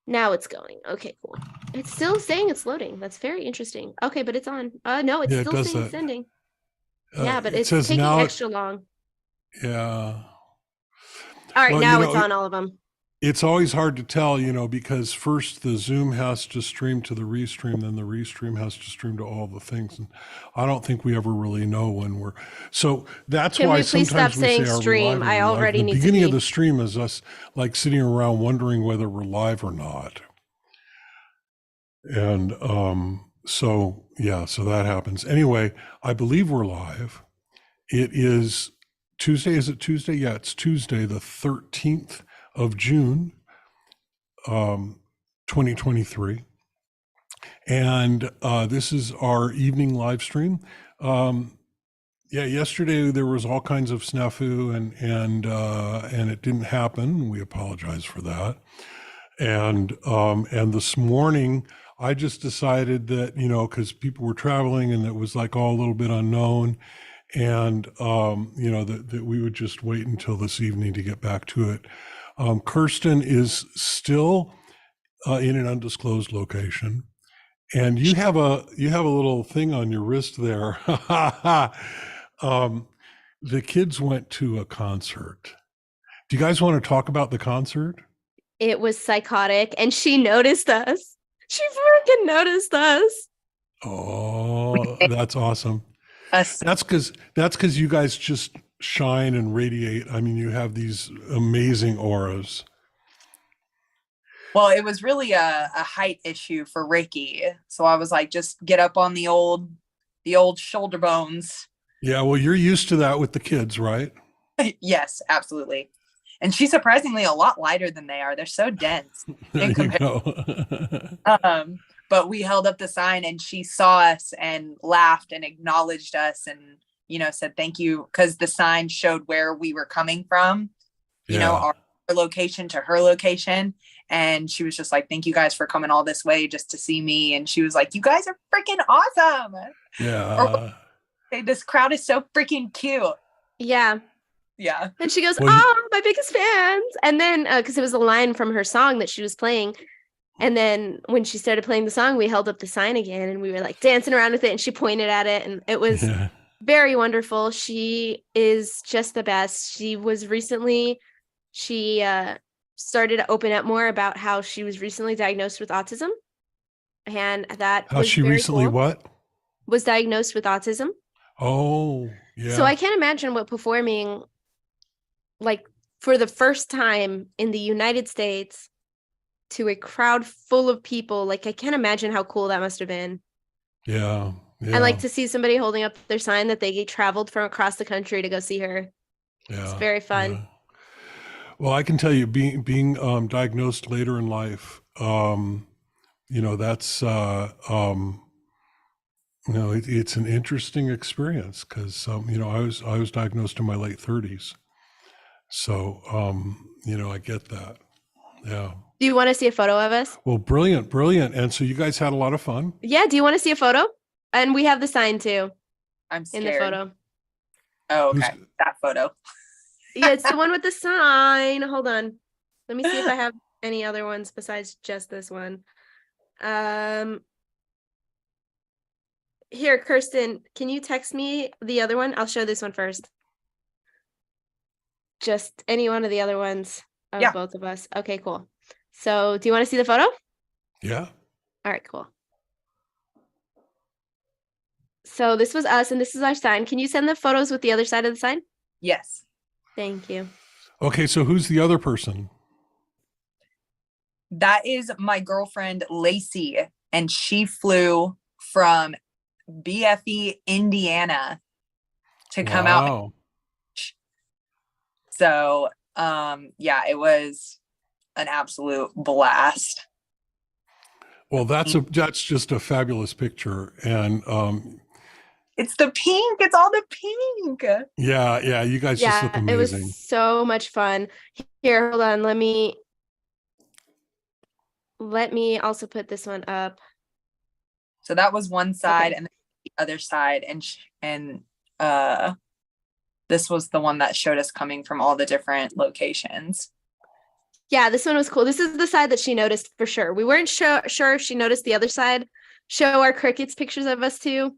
Now it's going. Okay, cool. It's still saying it's loading. That's very interesting. Okay, but it's on. No, it's Yeah, it still does saying that. sending. Yeah, but It it's says taking now. extra long. Yeah. All right, Well, now it's on all of them. it's always hard to tell, because first the Zoom has to stream to the restream, then the restream has to stream to all the things. And I don't think we ever really know when we're. So that's Can why we please stop sometimes we say, saying are we stream? live? Are I we live? already The need to beginning of pee. the stream is us like sitting around wondering whether we're live or not. And so, yeah, so that happens. Anyway, I believe we're live. It is Tuesday. Is it Tuesday? Yeah, it's Tuesday, the 13th of June, um, 2023. And this is our evening live stream. Um, yeah, yesterday there was all kinds of snafu, and it didn't happen. We apologize for that. And this morning I just decided that, because people were traveling and it was like all a little bit unknown, and that we would just wait until this evening to get back to it. Kirsten is still in an undisclosed location. And you have a little thing on your wrist there. um, the kids went to a concert. Do you guys want to talk about the concert? It was psychotic, and she noticed us. She freaking noticed us. Oh, that's awesome. Us. That's because you guys just shine and radiate. I mean, you have these amazing auras. Well, it was really a height issue for Ricky. So I was like, just get up on the old shoulder bones. Yeah, well, you're used to that with the kids, right? Yes, absolutely. And she's surprisingly a lot lighter than they are. They're so dense There in you comparison. go. But we held up the sign and she saw us and laughed and acknowledged us and, said thank you because the sign showed where we were coming from, Yeah. our location to her location. And she was just like, thank you guys for coming all this way just to see me. And she was like, you guys are freaking awesome. Or Yeah. this crowd is so freaking cute. Yeah. Yeah. And she goes, Well, oh, my biggest fans. And then, because it was a line from her song that she was playing. And then when she started playing the song, we held up the sign again and we were like dancing around with it. And she pointed at it. And it was yeah. very wonderful. She is just the best. She started to open up more about how she was recently diagnosed with autism. And that How was she very recently cool. what? Was diagnosed with autism. Oh, So yeah. I can't imagine what performing like for the first time in the United States to a crowd full of people. Like, I can't imagine how cool that must have been. Yeah. And like Yeah. to see somebody holding up their sign that they traveled from across the country to go see her. It's Yeah. very fun. Yeah. Well, I can tell you, being diagnosed later in life, that's it's an interesting experience because I was diagnosed in my late 30s, so I get that. Yeah. Do you want to see a photo of us? Well, brilliant, brilliant. And so you guys had a lot of fun. Yeah. Do you want to see a photo? And we have the sign too I'm in the scared. photo. Oh, Who's okay. That photo. Yeah, it's the one with the sign. Hold on. Let me see if I have any other ones besides just this one. Here, Kirsten, can you text me the other one? I'll show this one first. Just any one of the other ones of Yeah. both of us. Okay, cool. So do you want to see the photo? Yeah. All right, cool. So this was us and this is our sign. Can you send the photos with the other side of the sign? Yes. Thank you. Okay, so who's the other person? That is my girlfriend, Lacey. And she flew from BFE, Indiana to come out. Wow. So, yeah, it was an absolute blast. Well, that's just a fabulous picture, and It's the pink. It's all the pink. yeah, you guys just look Yeah, it amazing. was so much fun. Here, hold on. Let me also put this one up. So that was one side, Okay. and then the other side, and this was the one that showed us coming from all the different locations. Yeah, this one was cool. This is the side that she noticed for sure. We weren't sure if she noticed the other side. Show our crickets pictures of us too.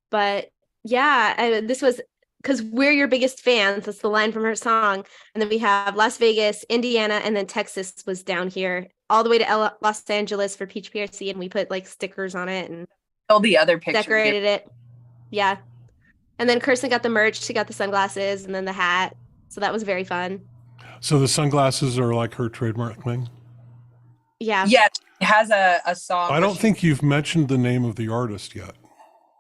But yeah, this was because we're your biggest fans. That's the line from her song. And then we have Las Vegas, Indiana, and then Texas was down here, all the way to Los Angeles for Peach PRC. And we put like stickers on it and all the other pictures. Decorated it. Yeah. And then Kirsten got the merch. She got the sunglasses and then the hat. So that was very fun. So the sunglasses are like her trademark thing? Yeah. Yeah, it has a song. I don't think you've mentioned the name of the artist yet.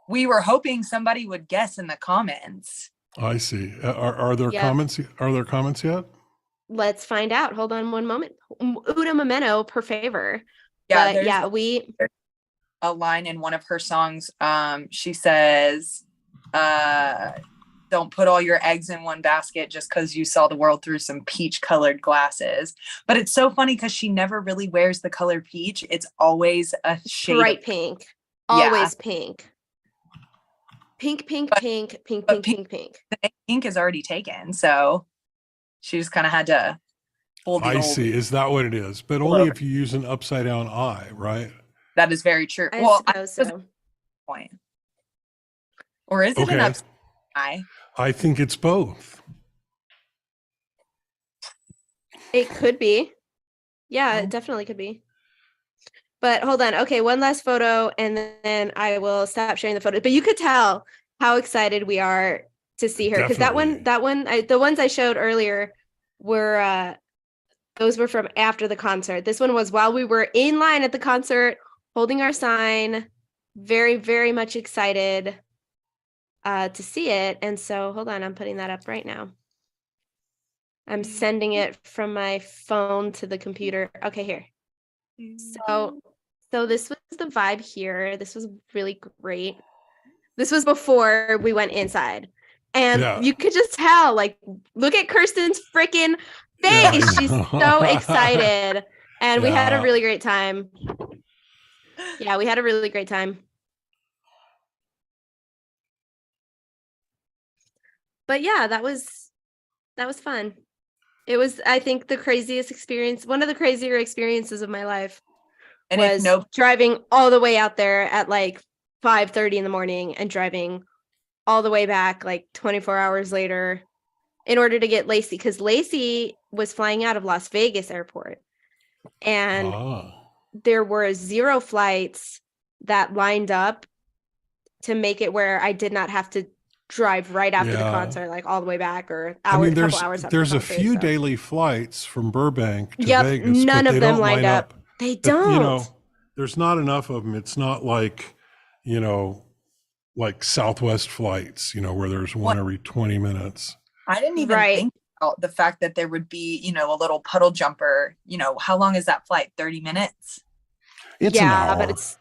We were hoping somebody would guess in the comments. I see. Are there comments? Are there comments yet? Let's find out. Hold on one moment. Una Memento, per favor. Yeah, but yeah, we a line in one of her songs. She says, "Don't put all your eggs in one basket just because you saw the world through some peach-colored glasses." But it's so funny because she never really wears the color peach. It's always a shade bright of pink. Always pink. Pink. The ink is already taken, so she just kind of had to hold. I see. Is that what it is? But only if you use an upside down eye, right? That is very true. I suppose so. Point. Or is it an upside eye? I think it's both. It could be. Yeah, it definitely could be. But hold on. Okay, one last photo, and then I will stop sharing the photo. But you could tell how excited we are to see her, because the ones I showed earlier were those were from after the concert. This one was while we were in line at the concert, holding our sign. Very, very much excited to see it. And so, hold on, I'm putting that up right now. I'm sending it from my phone to the computer. Okay, here. So this was the vibe here. This was really great. This was before we went inside. And you could just tell, like, look at Kirsten's freaking face. She's so excited. And we had a really great time. Yeah, we had a really great time. But yeah, that was fun. It was, I think, the craziest experience, one of the crazier experiences of my life. And was driving all the way out there at like 5:30 in the morning and driving all the way back like 24 hours later in order to get Lacey, because Lacey was flying out of Las Vegas airport. And there were 0 flights that lined up to make it where I did not have to drive right after the concert, like all the way back, or couple hours after there's the a concert, few daily flights from Burbank to Vegas. None of them lined up. They don't. There's not enough of them. It's not like, like Southwest flights, where there's one every 20 minutes. I didn't even think about the fact that there would be, a little puddle jumper. How long is that flight? 30 minutes? It's an hour. But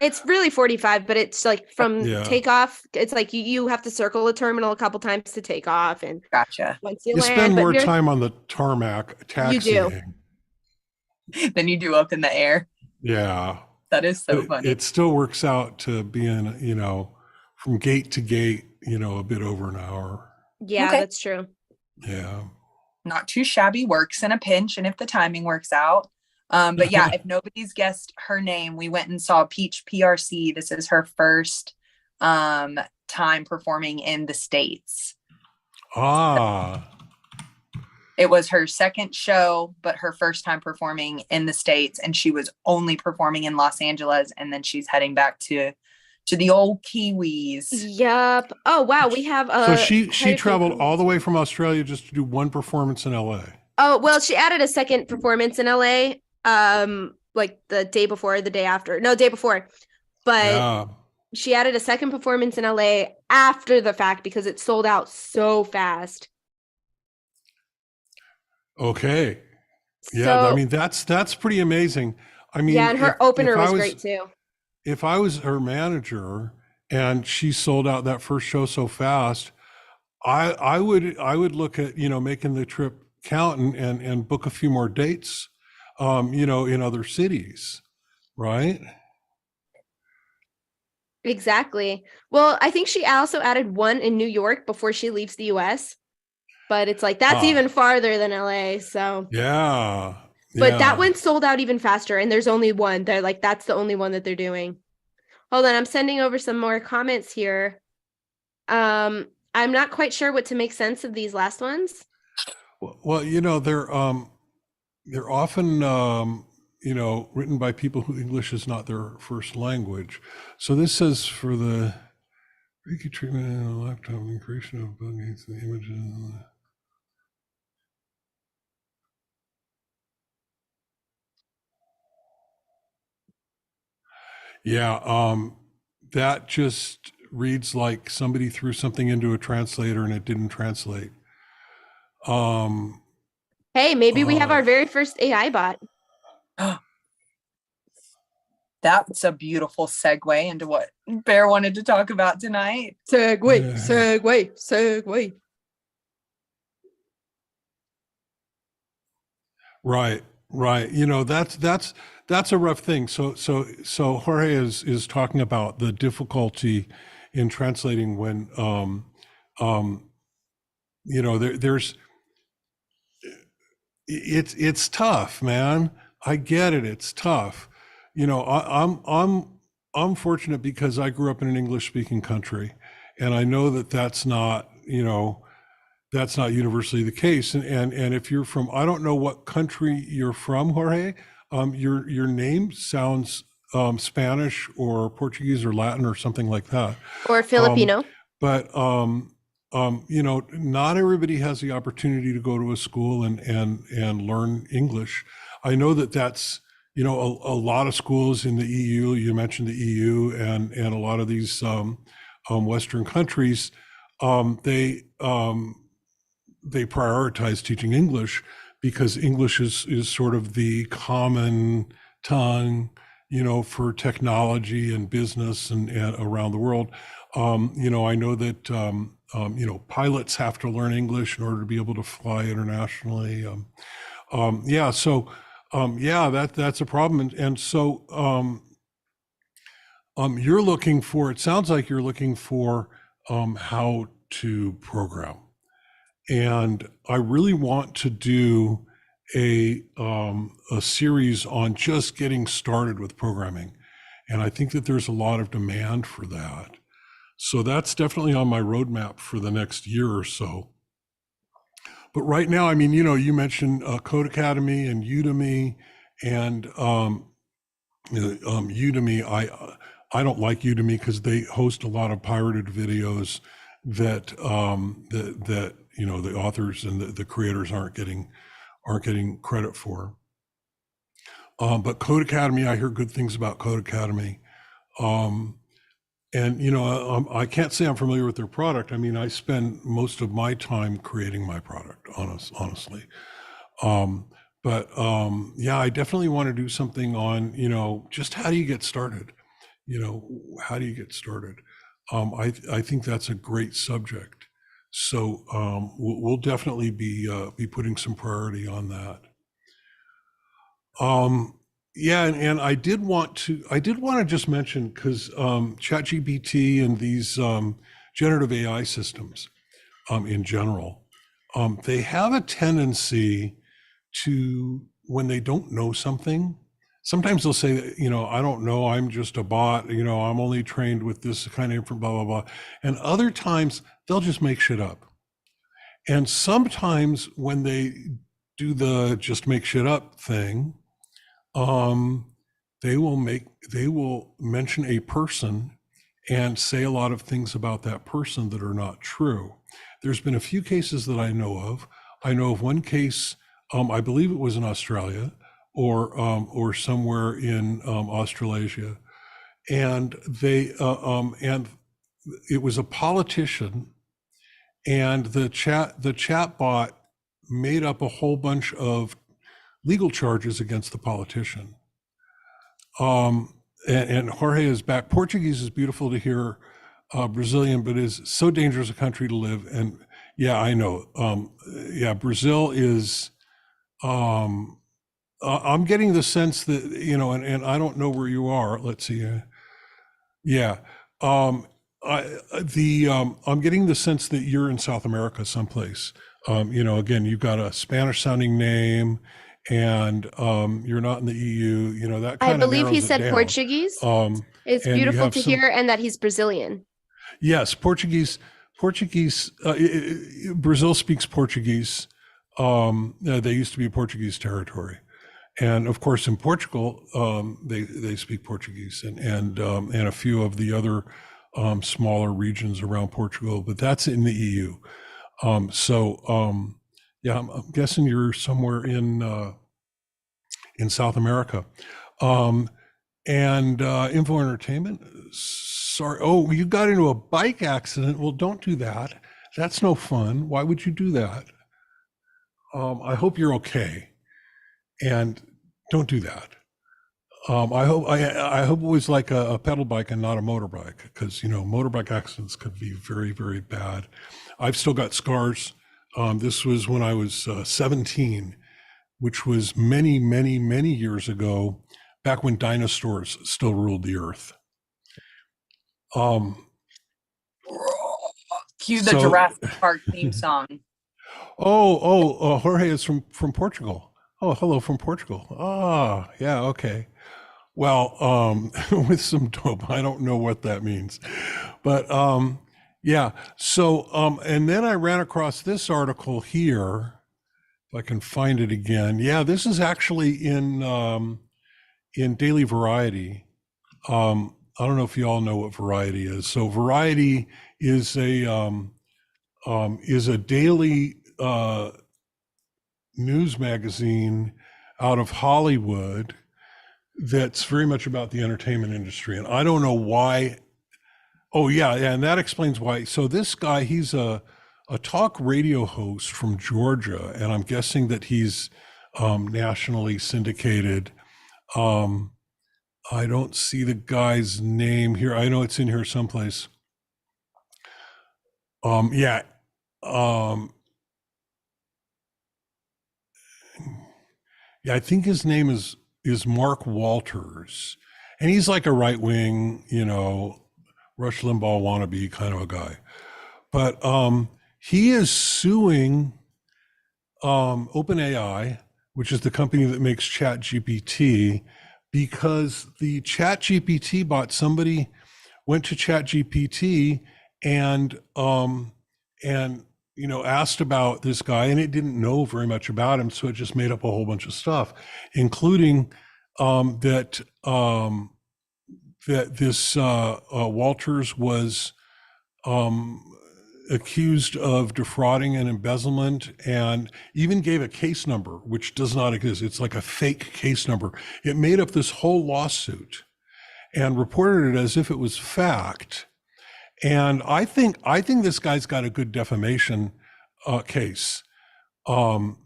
it's really 45, but it's like from takeoff. It's like you have to circle a terminal a couple times to take off. And gotcha. Once you land, spend more time on the tarmac taxiing than you do up in the air. Yeah. That is so funny. It still works out to being, from gate to gate, a bit over an hour. Yeah, that's true. Yeah. Not too shabby. Works in a pinch. And if the timing works out. But yeah, if nobody's guessed her name, we went and saw Peach PRC. This is her first time performing in the States. It was her second show, but her first time performing in the States, and she was only performing in Los Angeles, and then she's heading back to the old Kiwis. Yep. Oh wow, we have so she traveled all the way from Australia just to do one performance in LA. Oh well, she added a second performance in LA, like the day before, the day after. No, day before. But she added a second performance in LA after the fact because it sold out so fast. Okay. Yeah, I mean that's pretty amazing. I mean, and her opener was great too. If I was her manager and she sold out that first show so fast, I would look at, making the trip count and book a few more dates, in other cities, right? Exactly. Well, I think she also added one in New York before she leaves the US. but it's like that's even farther than LA. So yeah. but that one sold out even faster, and there's only one. They're like, that's the only one that they're doing. Hold on, I'm sending over some more comments here. I'm not quite sure what to make sense of these last ones. Well, they're often written by people who English is not their first language. So this says for the Reiki treatment in a lifetime and creation of bugs, the images. Yeah, that just reads like somebody threw something into a translator and it didn't translate. Hey, maybe we have our very first AI bot. That's a beautiful segue into what Bear wanted to talk about tonight. Segue. Right. That's a rough thing. So Jorge is talking about the difficulty in translating when there's it's tough, man. I get it. It's tough. I'm fortunate because I grew up in an English speaking country, and I know that that's not universally the case. And if you're from, I don't know what country you're from, Jorge. Your name sounds Spanish or Portuguese or Latin or something like that. Or Filipino. But not everybody has the opportunity to go to a school and learn English. I know that that's a lot of schools in the EU. You mentioned the EU and a lot of these Western countries. They prioritize teaching English because English is sort of the common tongue, for technology and business and around the world. I know that pilots have to learn English in order to be able to fly internationally. That's a problem, and so you're looking for. It sounds like you're looking for how to program. And I really want to do a series on just getting started with programming. And I think that there's a lot of demand for that. So that's definitely on my roadmap for the next year or so. But right now, I mean, you mentioned Code Academy and Udemy, and Udemy. I don't like Udemy because they host a lot of pirated videos that the authors and the creators aren't getting credit for. But Code Academy, I hear good things about Code Academy. I can't say I'm familiar with their product. I mean, I spend most of my time creating my product, honestly. I definitely want to do something on, just how do you get started? How do you get started? I think that's a great subject. So we'll definitely be putting some priority on that. And I did want to just mention, because ChatGPT and these generative AI systems in general, they have a tendency to, when they don't know something, sometimes they'll say, I don't know, I'm just a bot, I'm only trained with this kind of information, blah, blah, blah. And other times they'll just make shit up. And sometimes when they do the just make shit up thing, they will mention a person and say a lot of things about that person that are not true. There's been a few cases that I know of. I know of one case, I believe it was in Australia or somewhere in Australasia, and and it was a politician, and the chat bot made up a whole bunch of legal charges against the politician. And Jorge is back. Portuguese is beautiful to hear. Brazilian, but is so dangerous a country to live. And yeah, I know. Brazil is. I'm getting the sense that and I don't know where you are. Let's see. I'm getting the sense that you're in South America someplace. Again, you've got a Spanish sounding name, and you're not in the EU. That I kind of believe he narrows it said down. Portuguese. It's And you beautiful have to some, hear, and that he's Brazilian. yes, Brazil speaks Portuguese. They used to be a Portuguese territory. And of course, in Portugal, they speak Portuguese, and a few of the other smaller regions around Portugal, but that's in the EU. Yeah, I'm guessing you're somewhere in South America. And Info Entertainment. Sorry. Oh, you got into a bike accident. Well, don't do that. That's no fun. Why would you do that? I hope you're okay, and don't do that. I hope it was like a pedal bike and not a motorbike, because motorbike accidents could be very, very bad. I've still got scars. This was when I was 17, which was many, many, many years ago, back when dinosaurs still ruled the earth. Cue the Jurassic Park theme song. Jorge is from Portugal. Oh, hello from Portugal. Ah, yeah, okay. Well, with some dope. I don't know what that means, but yeah. So, and then I ran across this article here. If I can find it again. Yeah, this is actually in Daily Variety. I don't know if you all know what Variety is. So Variety is a daily news magazine out of Hollywood that's very much about the entertainment industry. And I don't know why. Oh yeah, and that explains why. So this guy, he's a talk radio host from Georgia, and I'm guessing that he's nationally syndicated. I don't see the guy's name here. I know it's in here someplace. Yeah. Yeah, I think his name is Mark Walters, and he's like a right wing, Rush Limbaugh wannabe kind of a guy. But he is suing OpenAI, which is the company that makes ChatGPT, because the ChatGPT bot, somebody went to ChatGPT and asked about this guy, and it didn't know very much about him, so it just made up a whole bunch of stuff, including that this Walters was accused of defrauding and embezzlement, and even gave a case number, which does not exist. It's like a fake case number. It made up this whole lawsuit and reported it as if it was fact. And I think this guy's got a good defamation case. And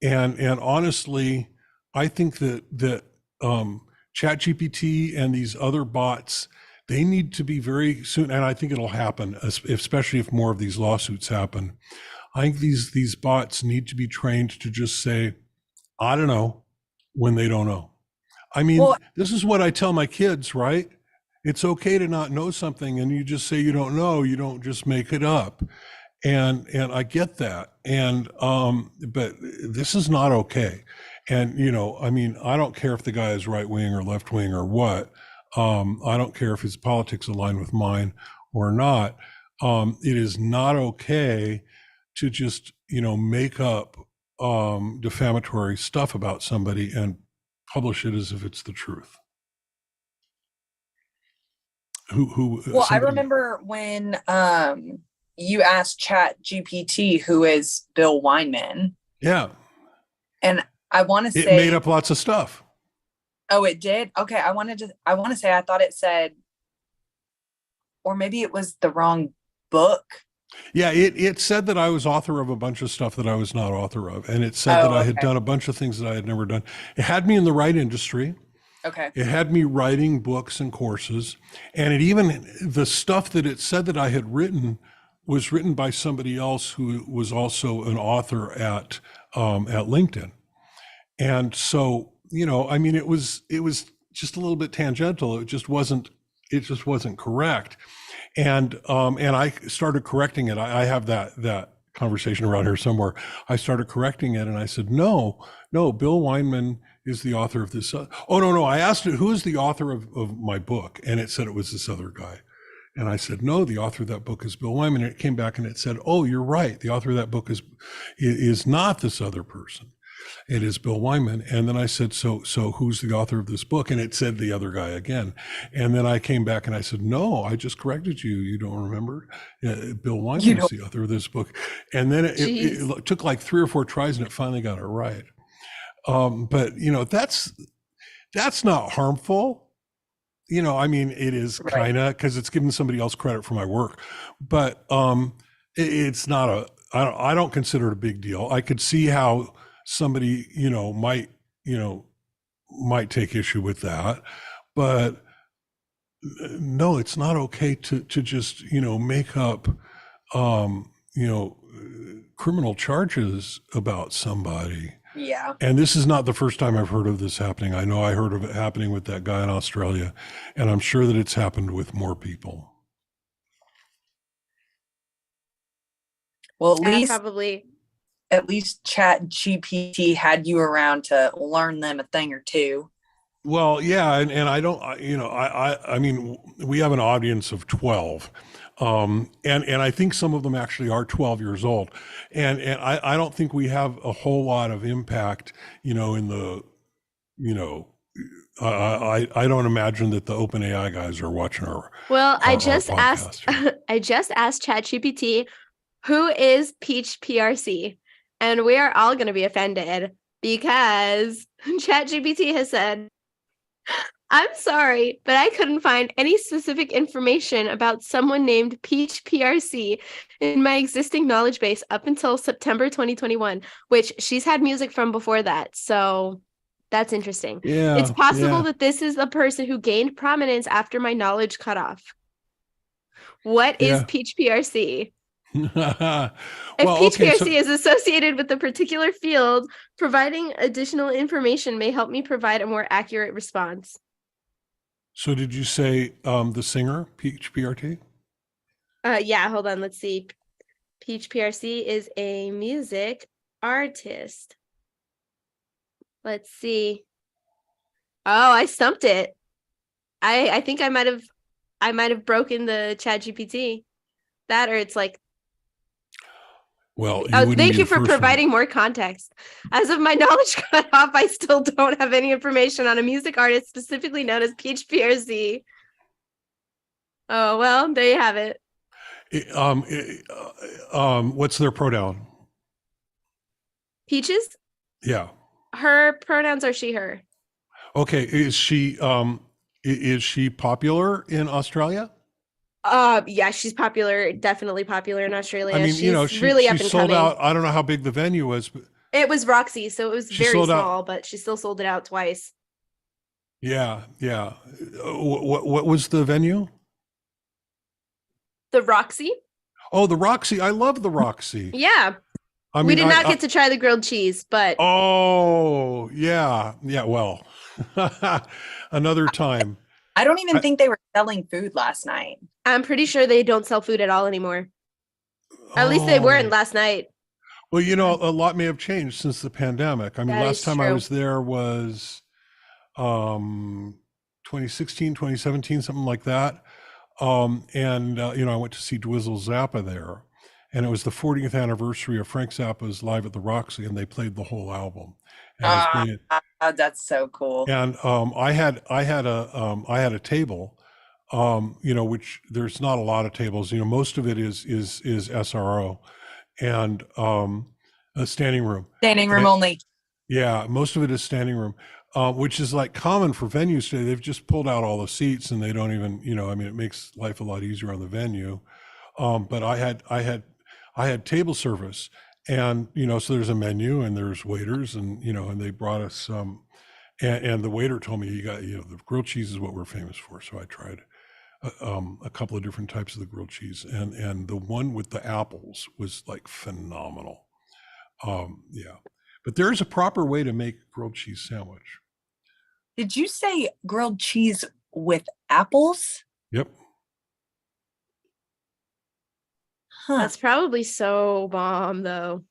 honestly, I think that ChatGPT and these other bots, they need to be very soon, and I think it'll happen, especially if more of these lawsuits happen. I think these bots need to be trained to just say, I don't know, when they don't know. I mean, this is what I tell my kids, right? It's okay to not know something, and you just say you don't know. You don't just make it up. And I get that. And but this is not okay. And I mean, I don't care if the guy is right wing or left wing or what. I don't care if his politics align with mine or not. It is not okay to just make up defamatory stuff about somebody and publish it as if it's the truth. I remember when you asked ChatGPT who is Bill Weinman. Yeah. And I want to say it made up lots of stuff. Oh, it did? Okay. I want to say, I thought it said, or maybe it was the wrong book. Yeah, it said that I was author of a bunch of stuff that I was not author of. And it said that I had done a bunch of things that I had never done. It had me in the right industry. Okay. It had me writing books and courses. And it even, the stuff that it said that I had written was written by somebody else who was also an author at LinkedIn. And so, I mean, it was just a little bit tangential. It just wasn't correct. And I started correcting it. I have that conversation around here somewhere. I started correcting it, and I said, no, Bill Weinman is the author of this. Oh, no, I asked it, who is the author of my book? And it said it was this other guy. And I said, no, the author of that book is Bill Weinman. And it came back and it said, oh, you're right. The author of that book is not this other person. It is Bill Weinman. And then I said, so who's the author of this book? And it said the other guy again. And then I came back and I said, no, I just corrected you. You don't remember? Bill Weinman is the author of this book. And then it took like 3 or 4 tries and it finally got it right. But that's not harmful. I mean, it is kind of, because it's giving somebody else credit for my work, but it's not I don't consider it a big deal. I could see how somebody, might take issue with that, but no, it's not okay to just, make up, criminal charges about somebody. Yeah. And this is not the first time I've heard of this happening. I know I heard of it happening with that guy in Australia, and I'm sure that it's happened with more people. Well, at least Chat GPT had you around to learn them a thing or two. Well, yeah, and I don't, I mean, we have an audience of 12. And I think some of them actually are 12 years old. And I don't think we have a whole lot of impact, in the, I don't imagine that the OpenAI guys are watching our. Well, I just asked ChatGPT, who is Peach PRC? And we are all going to be offended because ChatGPT has said, I'm sorry, but I couldn't find any specific information about someone named Peach PRC in my existing knowledge base up until September 2021, which she's had music from before that. So that's interesting. Yeah, it's possible that this is the person who gained prominence after my knowledge cut off. What is Peach PRC? If Peach PRC is associated with a particular field, providing additional information may help me provide a more accurate response. So did you say the singer, Peach PRT? Yeah, hold on. Let's see. Peach PRC is a music artist. Let's see. Oh, I stumped it. I think I might have broken the ChatGPT. That, or it's like. Well, thank you for providing more context. As of my knowledge cut off, I still don't have any information on a music artist specifically known as Peach PRC. Oh, well, there you have it. What's their pronoun? Peaches? Yeah. Her pronouns are she, her. Okay. Is she popular in Australia? Yeah, she's popular, definitely popular in Australia. I mean, she's really up and sold coming. out. I don't know how big the venue was, but it was Roxy, so it was very small, but she still sold it out twice. Yeah. What was the venue? The Roxy. Oh, the Roxy. I love the Roxy. Yeah. I mean, we did not get to try the grilled cheese, but. Oh, yeah. Yeah. Well, another time. I don't even think they were selling food last night. I'm pretty sure they don't sell food at all anymore. At least they weren't last night. Well, a lot may have changed since the pandemic. I mean, last time I was there was 2016, 2017, something like that. I went to see Dwizzle Zappa there. And it was the 40th anniversary of Frank Zappa's Live at the Roxy, and they played the whole album. That's so cool. And I had a table, which there's not a lot of tables. Most of it is SRO, and a standing room. Standing room only. Yeah, most of it is standing room, which is like common for venues today. They've just pulled out all the seats, and they don't even, it makes life a lot easier on the venue. But I had table service, and so there's a menu and there's waiters, and and they brought us some, and the waiter told me, the grilled cheese is what we're famous for. So I tried a couple of different types of the grilled cheese, and the one with the apples was like phenomenal. Yeah, but there's a proper way to make grilled cheese sandwich. Did you say grilled cheese with apples? Yep. That's probably so bomb, though.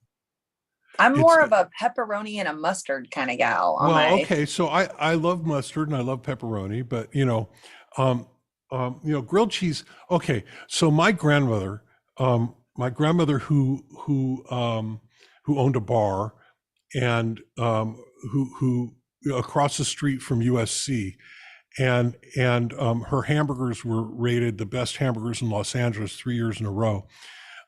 I'm It's- more of a pepperoni and a mustard kind of gal. On Well, my, okay, so I love mustard and I love pepperoni, but grilled cheese. Okay, so my grandmother who owned a bar and who across the street from USC, and her hamburgers were rated the best hamburgers in Los Angeles 3 years in a row.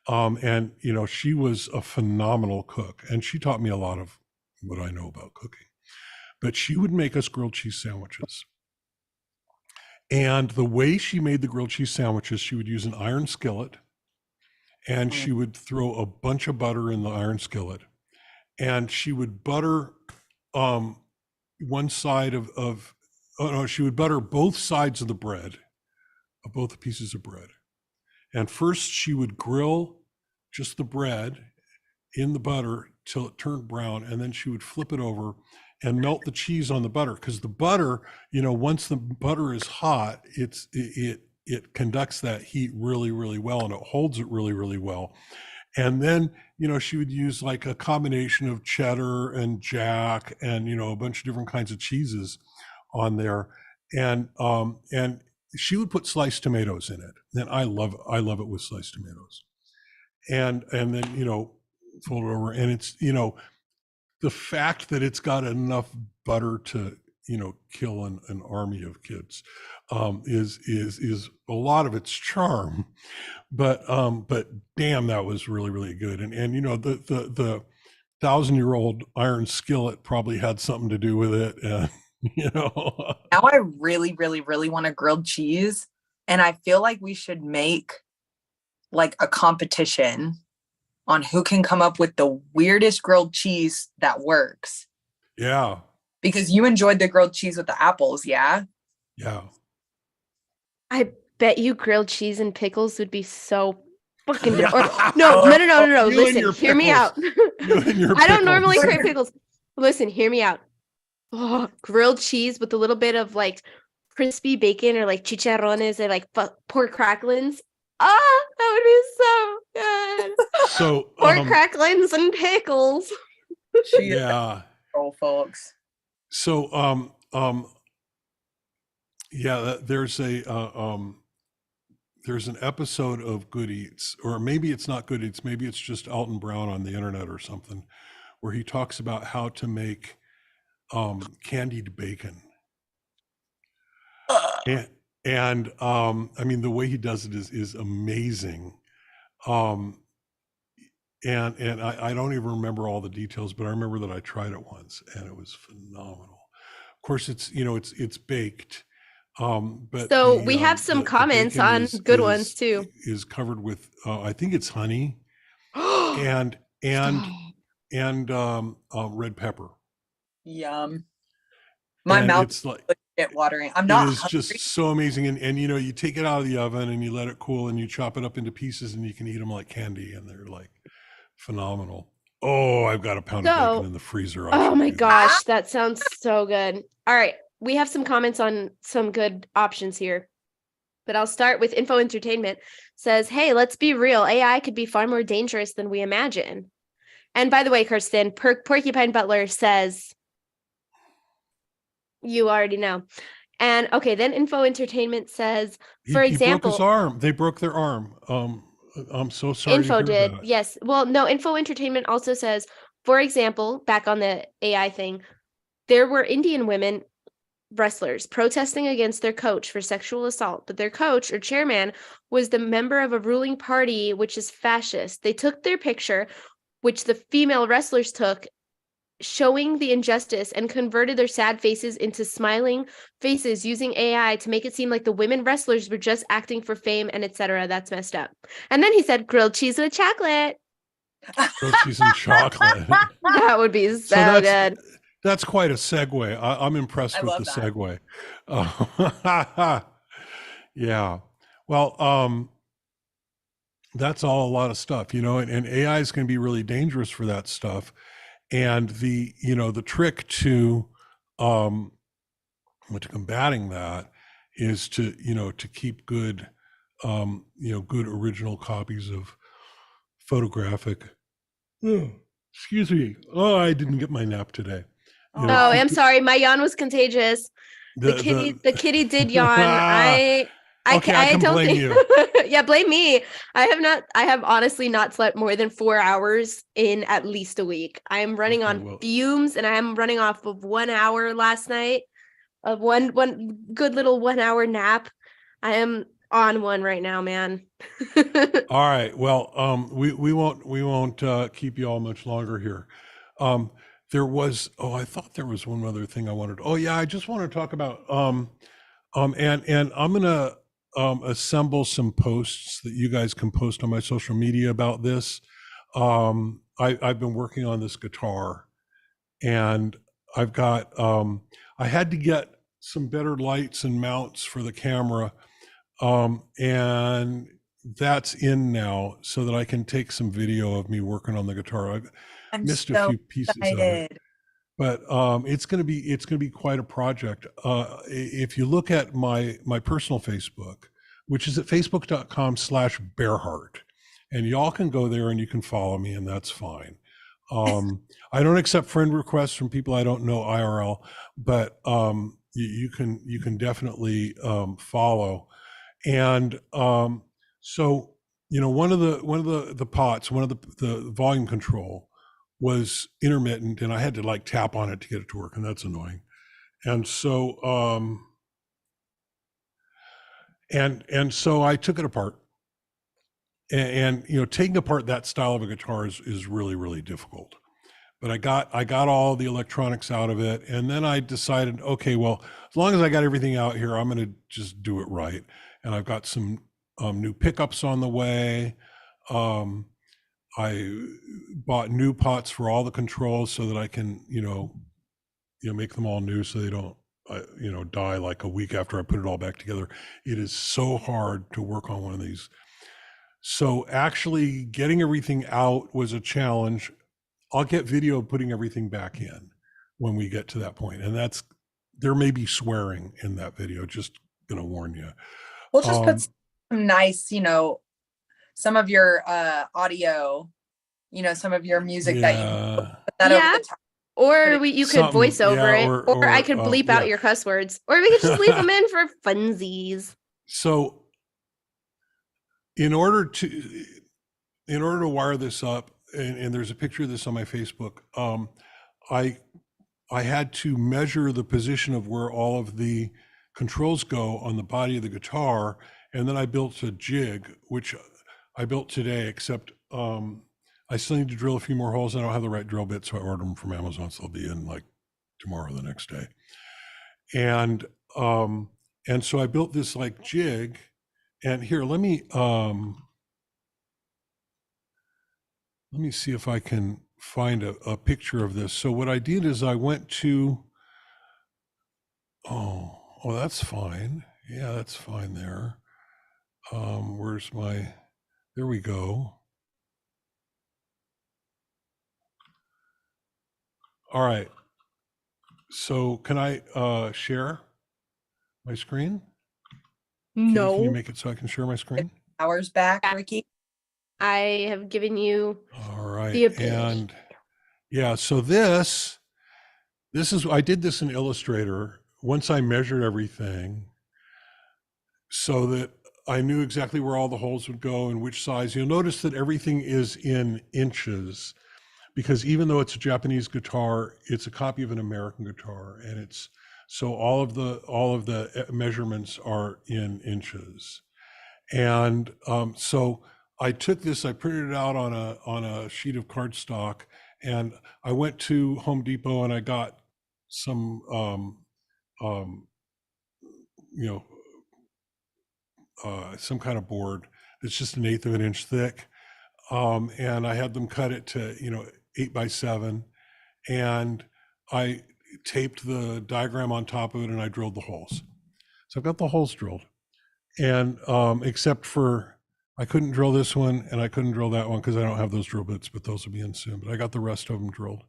And she was a phenomenal cook, and she taught me a lot of what I know about cooking. But she would make us grilled cheese sandwiches. And the way she made the grilled cheese sandwiches, she would use an iron skillet, and she would throw a bunch of butter in the iron skillet, and she would butter one side she would butter both sides of the bread, of both pieces of bread. And first she would grill just the bread in the butter till it turned brown, and then she would flip it over and melt the cheese on the butter, because the butter, once the butter is hot, it conducts that heat really, really well, and it holds it really, really well. And then she would use like a combination of cheddar and jack and a bunch of different kinds of cheeses on there, and she would put sliced tomatoes in it, and I love it with sliced tomatoes, and then fold it over, and it's the fact that it's got enough butter to kill an army of kids is a lot of its charm, but damn, that was really, really good. And the 1,000-year-old iron skillet probably had something to do with it. And now I really, really, really want a grilled cheese, and I feel like we should make like a competition on who can come up with the weirdest grilled cheese that works. Yeah. Because you enjoyed the grilled cheese with the apples, yeah? Yeah. I bet you grilled cheese and pickles would be so fucking good. Or, no. Listen, hear me out. I don't normally crave pickles. Listen, hear me out. Oh, grilled cheese with a little bit of like crispy bacon or like chicharrones or like pork cracklings. Ah, that would be so good. So pork cracklings and pickles. Yeah. Oh, folks. So yeah, there's an episode of Good Eats, or maybe it's not Good Eats, maybe it's just Alton Brown on the internet or something, where he talks about how to make candied bacon. And I mean, the way he does it is amazing. And I don't even remember all the details, but I remember that I tried it once and it was phenomenal. Of course, it's it's baked. But so we have some comments on good ones too. Is covered with I think it's honey and red pepper. Yum. My mouth it's like get watering. I'm not. It is just so amazing, and you take it out of the oven and you let it cool and you chop it up into pieces and you can eat them like candy, and they're like phenomenal. Oh, I've got a pound of bacon in the freezer. Oh my gosh, that sounds so good. All right, we have some comments on some good options here, but I'll start with Info Entertainment. Says, hey, let's be real. AI could be far more dangerous than we imagine. And by the way, Kirsten, Porcupine Butler says, you already know. And okay, then Info Entertainment says, for example, he broke his arm. They broke their arm. I'm so sorry. Info did, yes. Well, no, Info Entertainment also says, for example, back on the AI thing, there were Indian women wrestlers protesting against their coach for sexual assault, but their coach or chairman was the member of a ruling party, which is fascist. They took their picture, which the female wrestlers took, showing the injustice, and converted their sad faces into smiling faces using AI to make it seem like the women wrestlers were just acting for fame and etc. That's messed up. And then he said grilled cheese with chocolate. Grilled cheese and chocolate. That would be so good. That's quite a segue. I'm impressed with the segue. Yeah. Well, that's all a lot of stuff, and AI is going to be really dangerous for that stuff. And the trick to combating that is to keep good good original copies photographic. Oh, excuse me. Oh, I didn't get my nap today. You Oh, know, I'm sorry. My yawn was contagious. The kitty did yawn. Okay, I I can don't blame think. you. Yeah, blame me. I have honestly not slept more than 4 hours in at least a week. I am running Okay, on well, fumes, and I am running off of 1 hour last night of one good little 1 hour nap. I am on one right now, man. all right. Well, we won't keep you all much longer here. There was, oh, I thought there was one other thing I wanted. Oh yeah, I just want to talk about and I'm gonna assemble some posts that you guys can post on my social media about this. I've been working on this guitar, and I've got I had to get some better lights and mounts for the camera, and that's in now so that I can take some video of me working on the guitar. I've I'm missed a so few pieces of it, excited. but it's going to be quite a project. If you look at my personal Facebook, which is at facebook.com/BearHeart, and y'all can go there and you can follow me, and that's fine. I don't accept friend requests from people I don't know IRL, but you can definitely follow. And so, you know, one of the pots, one of the volume control was intermittent, and I had to like tap on it to get it to work, and that's annoying. And so and so I took it apart, and you know, taking apart that style of a guitar is really difficult. But I got all the electronics out of it, and then I decided, okay, well, as long as I got everything out here, I'm going to just do it right. And I've got some new pickups on the way. I bought new pots for all the controls so that I can, make them all new so they don't, die like a week after I put it all back together. It is so hard to work on one of these. So actually getting everything out was a challenge. I'll get video of putting everything back in when we get to that point. And there may be swearing in that video, just gonna warn you. We'll just put some nice, some of your audio, some of your music that you put that over the top. Or you could voice over it, or I could bleep out yeah. your cuss words, or we could just leave them in for funsies. So in order to wire this up, and there's a picture of this on my Facebook, I had to measure the position of where all of the controls go on the body of the guitar, and then I built a jig, which I built today, except I still need to drill a few more holes. I don't have the right drill bits, so I ordered them from Amazon, so they'll be in like tomorrow or the next day. And so I built this like jig, and here, let me see if I can find a picture of this. So what I did is I went to, oh, that's fine. Yeah, that's fine there. Where's my, there we go. All right. So can I share my screen? No. Can you make it so I can share my screen? Hours back, Ricky. I have given you all right. the ability. And yeah, so this is, I did this in Illustrator once I measured everything so that I knew exactly where all the holes would go and which size. You'll notice that everything is in inches, because even though it's a Japanese guitar, it's a copy of an American guitar, and it's, so all of the measurements are in inches. And so I took this, I printed it out on a sheet of cardstock, and I went to Home Depot and I got some some kind of board that's just 1/8 of an inch thick, and I had them cut it to 8x7, and I taped the diagram on top of it, and I drilled the holes. So I've got the holes drilled, and except for I couldn't drill this one and I couldn't drill that one because I don't have those drill bits, but those will be in soon. But I got the rest of them drilled.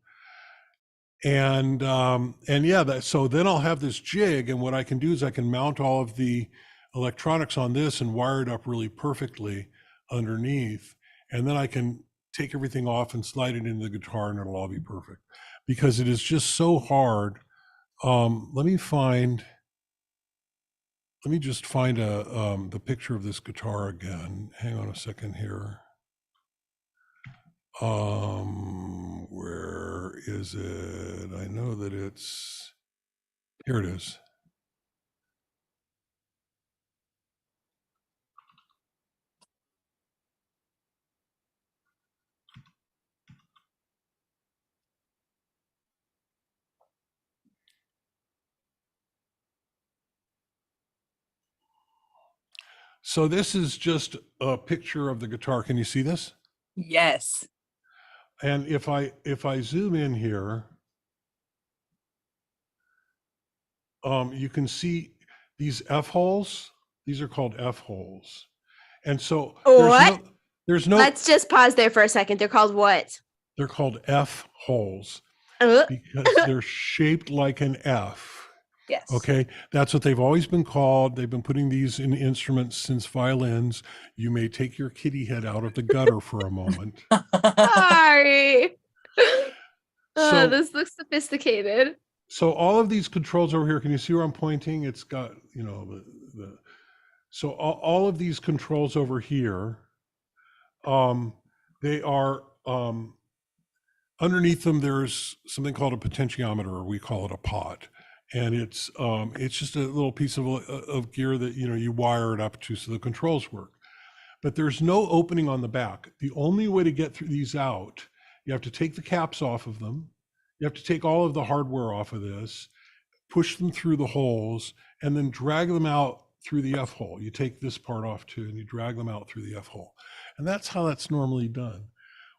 And yeah, so then I'll have this jig, and what I can do is I can mount all of the electronics on this and wire it up really perfectly underneath, and then I can take everything off and slide it into the guitar and it'll all be perfect, because it is just so hard. Let me just find the picture of this guitar again. Hang on a second here. Where is it? I know that it's, here it is. So this is just a picture of the guitar. Can you see this? Yes. And if I zoom in here, you can see these F holes. These are called F holes. And so What? there's no, Let's just pause there for a second. They're called what? they're called F holes Uh, because they're shaped like an F. Yes. Okay, that's what they've always been called. They've been putting these in instruments since violins. You may take your kitty head out of the gutter for a moment. Sorry. So- This looks sophisticated. So all of these controls over here, can you see where I'm pointing? It's got, you know, so all of these controls over here, they are, underneath them, there's something called a potentiometer, or we call it a pot. And it's just a little piece of gear that, you know, you wire it up to so the controls work. But there's no opening on the back. The only way to get through these out, you have to take the caps off of them. You have to take all of the hardware off of this, push them through the holes, and then drag them out through the F hole. You take this part off too, and you drag them out through the F hole. And that's how that's normally done.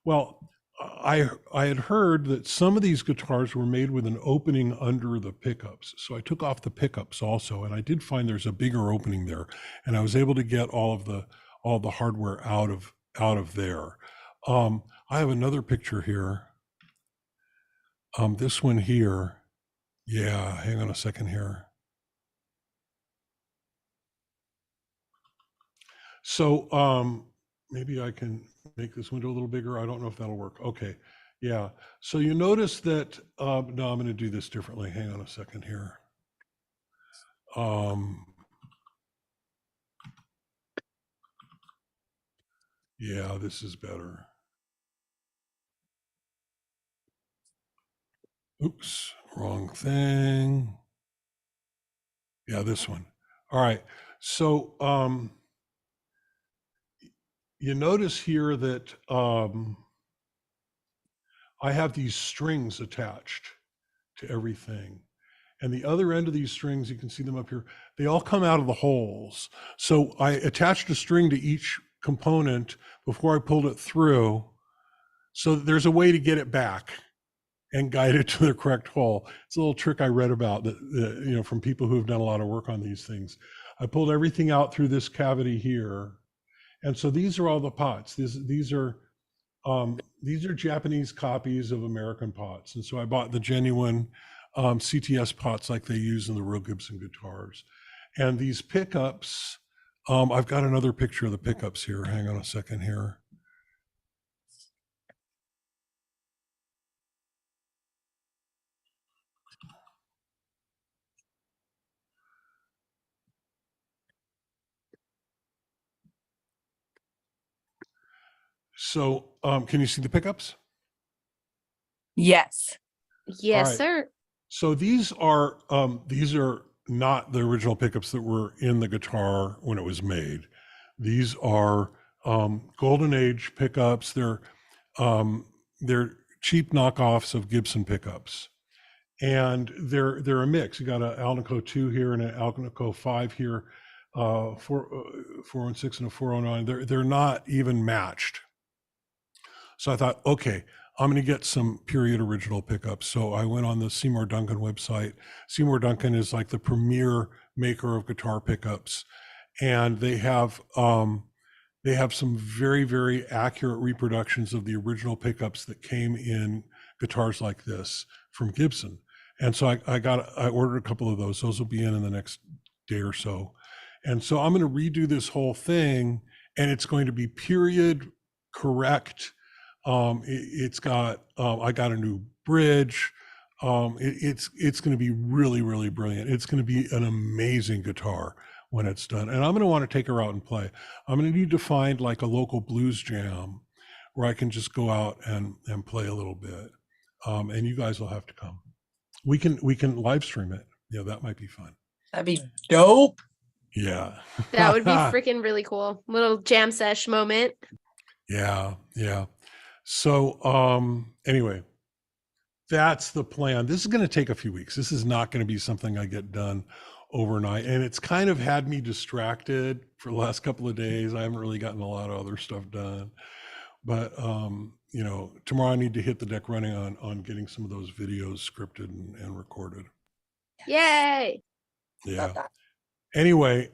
Well, I had heard that some of these guitars were made with an opening under the pickups. So I took off the pickups also, and I did find there's a bigger opening there, and I was able to get all the hardware out of there. I have another picture here. This one here. Yeah, hang on a second here. So maybe I can make this window a little bigger. I don't know if that'll work. Okay. Yeah. So you notice that, no, I'm going to do this differently. Hang on a second here. Yeah, this is better. Oops, wrong thing. Yeah, this one. All right. So you notice here that I have these strings attached to everything. And the other end of these strings, you can see them up here, they all come out of the holes. So I attached a string to each component before I pulled it through, so that there's a way to get it back and guide it to the correct hole. It's a little trick I read about that, you know, from people who have done a lot of work on these things. I pulled everything out through this cavity here. And so these are all the pots. These are Japanese copies of American pots. And so I bought the genuine CTS pots like they use in the real Gibson guitars. And these pickups, I've got another picture of the pickups here. Hang on a second here. So can you see the pickups? Yes. Yes, right. sir. So these are not the original pickups that were in the guitar when it was made. These are Golden Age pickups. They're cheap knockoffs of Gibson pickups, and they're a mix. You got an Alnico 2 here and an Alnico 5 here, 416 and a 409. They're not even matched. So I thought, okay, I'm going to get some period original pickups. So I went on the Seymour Duncan website. Seymour Duncan is like the premier maker of guitar pickups, and they have some very, very accurate reproductions of the original pickups that came in guitars like this from Gibson. And so I ordered a couple of those. Those will be in the next day or so. And so I'm going to redo this whole thing, and it's going to be period correct It's got, I got a new bridge. It's going to be really, really brilliant. It's going to be an amazing guitar when it's done. And I'm going to want to take her out and play. I'm going to need to find like a local blues jam where I can just go out and play a little bit. And you guys will have to come. We can live stream it. Yeah, that might be fun. That'd be dope. Yeah. That would be freaking really cool. Little jam sesh moment. Yeah, yeah. So anyway, that's the plan. This is going to take a few weeks. This is not going to be something I get done overnight. And it's kind of had me distracted for the last couple of days. I haven't really gotten a lot of other stuff done. But you know, tomorrow I need to hit the deck running on getting some of those videos scripted and recorded. Yay. Yeah. Anyway,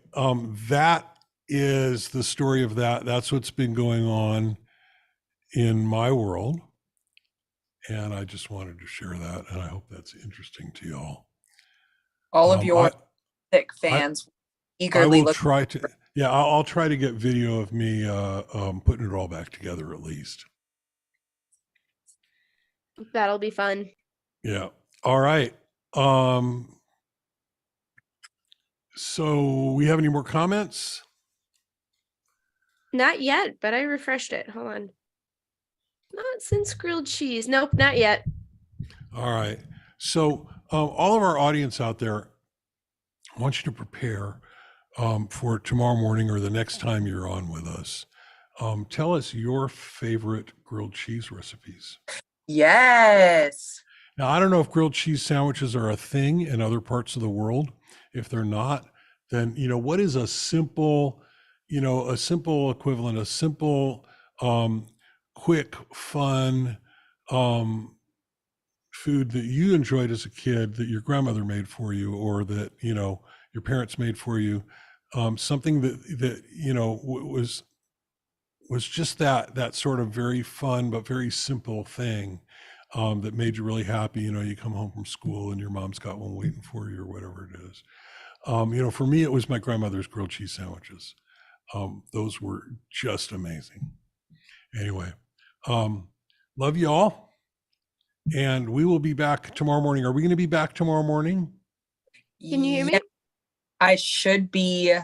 that is the story of that. That's what's been going on in my world. And I just wanted to share that. And I hope that's interesting to y'all. All of your thick fans eagerly look. Try to, yeah, I'll try to get video of me putting it all back together at least. That'll be fun. Yeah. All right. So we have any more comments? Not yet, but I refreshed it. Hold on. Not since grilled cheese. Nope, not yet. All right. So all of our audience out there, I want you to prepare for tomorrow morning or the next time you're on with us. Tell us your favorite grilled cheese recipes. Yes. Now, I don't know if grilled cheese sandwiches are a thing in other parts of the world. If they're not, then, you know, what is a simple equivalent, a simple, quick, fun food that you enjoyed as a kid that your grandmother made for you, or that, you know, your parents made for you, something that you know, was just that sort of very fun but very simple thing that made you really happy. You know, you come home from school and your mom's got one waiting for you or whatever it is. You know, for me, it was my grandmother's grilled cheese sandwiches. Those were just amazing. Anyway, love you all. And we will be back tomorrow morning. Are we going to be back tomorrow morning? Can you hear me? I should be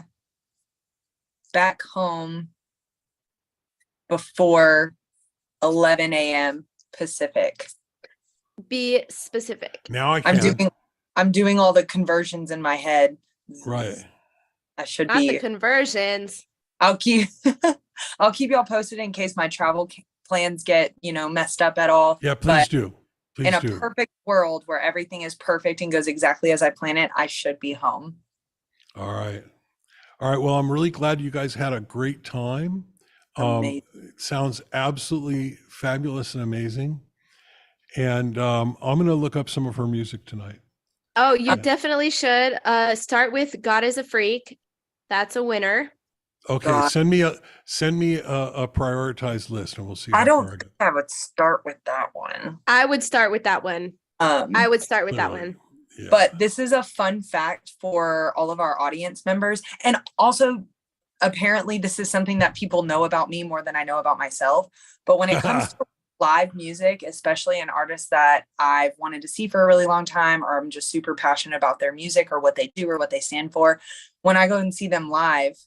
back home before 11 a.m. Pacific. Be specific. Now I can. I'm doing all the conversions in my head. Right. I should Not be. the conversions. I'll keep y'all posted in case my travel plans get, you know, messed up at all. Yeah, please do. Please in a do. perfect world where everything is perfect and goes exactly as I plan it, I should be home. All right. All right. Well, I'm really glad you guys had a great time. It sounds absolutely fabulous and amazing. And I'm going to look up some of her music tonight. Oh, you definitely should. Start with God is a Freak. That's a winner. Okay, God. send me a prioritized list, and we'll see. I don't think I would start with that one. I would start with that one. I would start with that one. Yeah. But this is a fun fact for all of our audience members. And also, apparently, this is something that people know about me more than I know about myself. But when it comes to live music, especially an artist that I've wanted to see for a really long time, or I'm just super passionate about their music or what they do or what they stand for, when I go and see them live,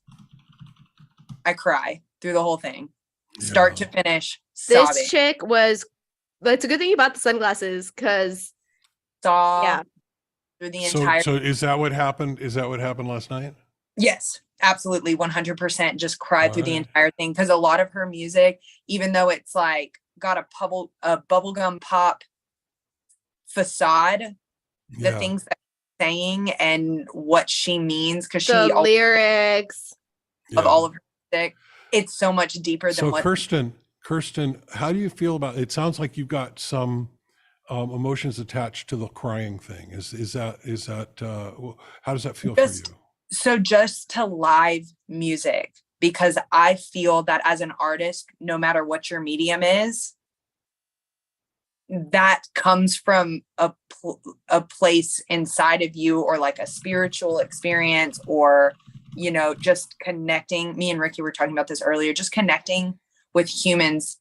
I cry through the whole thing, start to finish. Sobbing. This chick was. It's a good thing you bought the sunglasses because through the entire. So is that what happened? Is that what happened last night? Yes, absolutely, 100%. Just cried through the entire thing because a lot of her music, even though it's like got a bubblegum pop facade, the things that she's saying and what she means, because she lyrics of all of her music, it's so much deeper than what. Kirsten, how do you feel about it? It sounds like you've got some emotions attached to the crying thing. Is that how does that feel for you? So just to live music, because I feel that as an artist, no matter what your medium is, that comes from a place inside of you, or like a spiritual experience, or, you know, just connecting. Me and Ricky were talking about this earlier, just connecting with humans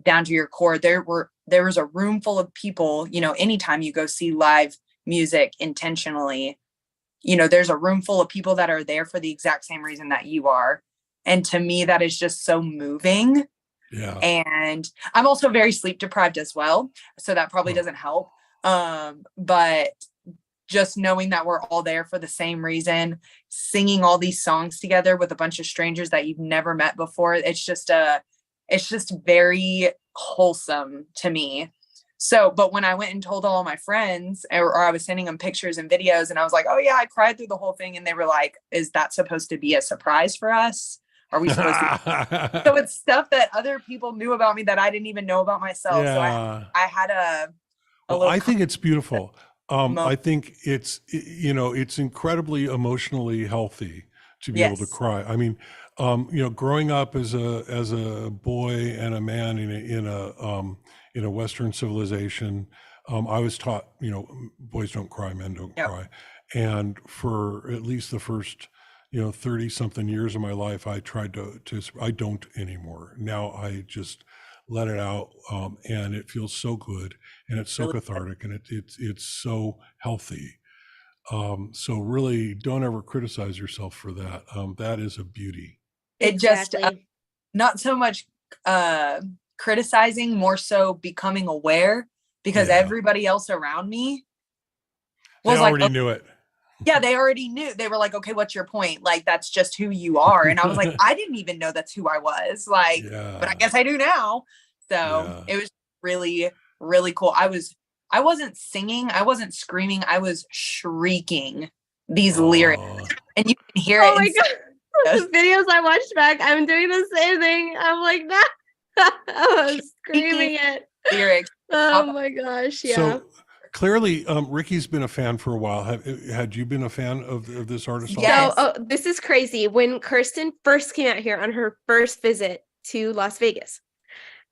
down to your core. There was a room full of people, you know, anytime you go see live music intentionally, you know, there's a room full of people that are there for the exact same reason that you are. And to me, that is just so moving. Yeah. And I'm also very sleep deprived as well, so that probably doesn't help. But just knowing that we're all there for the same reason, singing all these songs together with a bunch of strangers that you've never met before, it's just very wholesome to me. So, but when I went and told all my friends, or I was sending them pictures and videos, and I was like, oh yeah, I cried through the whole thing. And they were like, is that supposed to be a surprise for us? Are we supposed to? So it's stuff that other people knew about me that I didn't even know about myself. Yeah. So I had a Well, little I think it's beautiful. I moment. think it's, you know, it's incredibly emotionally healthy to be able to Yes. cry. I mean, you know, growing up as a boy and a man in a Western civilization, I was taught, you know, boys don't cry, men don't Yep. cry. And for at least the first, you know, 30 something years of my life, I tried to, I don't anymore. Now I just let it out. And it feels so good, and it's so Really, cathartic, and it's so healthy. So really don't ever criticize yourself for that. That is a beauty. it just Exactly. not so much criticizing, more so becoming aware, because Yeah. everybody else around me They was like, already oh, knew it. yeah, they already knew. They were like, okay, what's your point? Like, that's just who you are. And I was like, I didn't even know that's who I was. Like, but I Yeah. guess I do now. So Yeah. it was really, really cool. I wasn't singing, I wasn't screaming, I was shrieking these lyrics. Oh, And you can hear Oh it my in god. The videos I watched back, I'm doing the same thing. I'm like, no. I was screaming it. lyrics. Oh my gosh. Yeah. so clearly, Ricky's been a fan for a while. Had you been a fan of this artist? also? Yes. So, this is crazy. When Kirsten first came out here on her first visit to Las Vegas,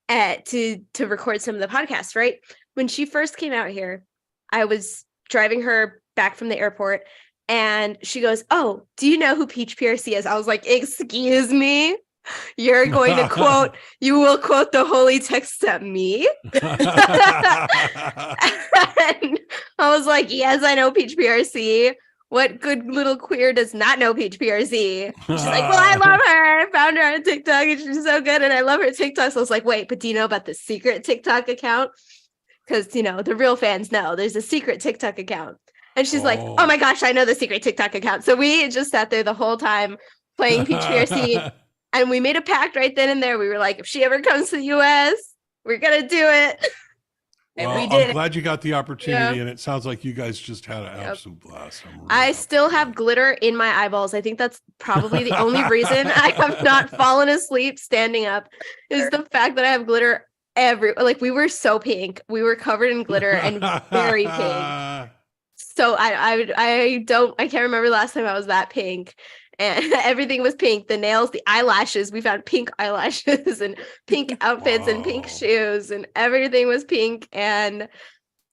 to record some of the podcasts, right? When she first came out here, I was driving her back from the airport, and she goes, "Oh, do you know who Peach PRC is?" I was like, "Excuse me, you're going to quote? You will quote the holy text at me?" And I was like, "Yes, I know Peach PRC. What good little queer does not know Peach PRC?" She's like, "Well, I love her. I found her on TikTok and she's so good, and I love her TikTok." So I was like, "Wait, but do you know about the secret TikTok account?" Because, you know, the real fans know there's a secret TikTok account. And she's like, "Oh my gosh, I know the secret TikTok account." So we just sat there the whole time playing Peach PRC, and we made a pact right then and there. We were like, if she ever comes to the US, we're gonna do it. And Well, we did I'm it. glad you got the opportunity, Yeah. and it sounds like you guys just had an Yep. absolute blast. I'm really I happy still for have you. glitter in my eyeballs. I think that's probably the only reason I have not fallen asleep standing up is the fact that I have glitter like, we were so pink. We were covered in glitter and very pink. So I can't remember the last time I was that pink. And everything was pink. The nails, the eyelashes, we found pink eyelashes and pink outfits and pink Wow. shoes, and everything was pink. And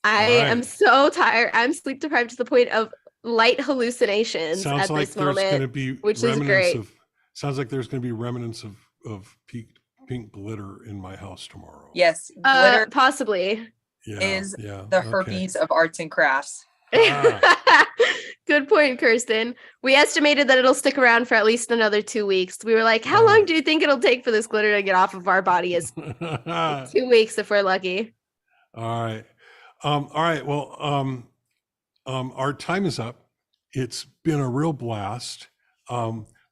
I am right. so tired. I'm sleep deprived to the point of light hallucinations Sounds at like this there's going to moment, be which is remnants great. of. Sounds like there's going to be remnants of pink glitter in my house tomorrow. Yes, glitter Possibly. Yeah. is Yeah. the okay. herpes of arts and crafts. Good point, Kirsten. We estimated that it'll stick around for at least another 2 weeks. We were like, how long do you think it'll take for this glitter to get off of our bodies? 2 weeks if we're lucky. All right. All right. Well, our time is up. It's been a real blast.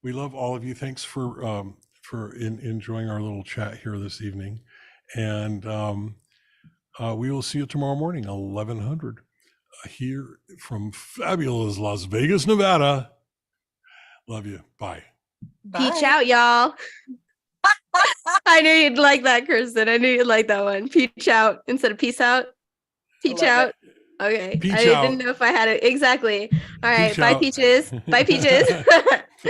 We love all of you. Thanks for enjoying our little chat here this evening, and we will see you tomorrow morning, 1100, here from fabulous Las Vegas, Nevada. Love you. Bye. Peach Bye. out, y'all. I knew you'd like that, Kirsten. I knew you'd like that one. Peach out instead of peace out. Peach Love out. it. Okay. Peach I out. didn't know if I had it. Exactly. All right. Peach Bye, out. peaches. Bye, peaches.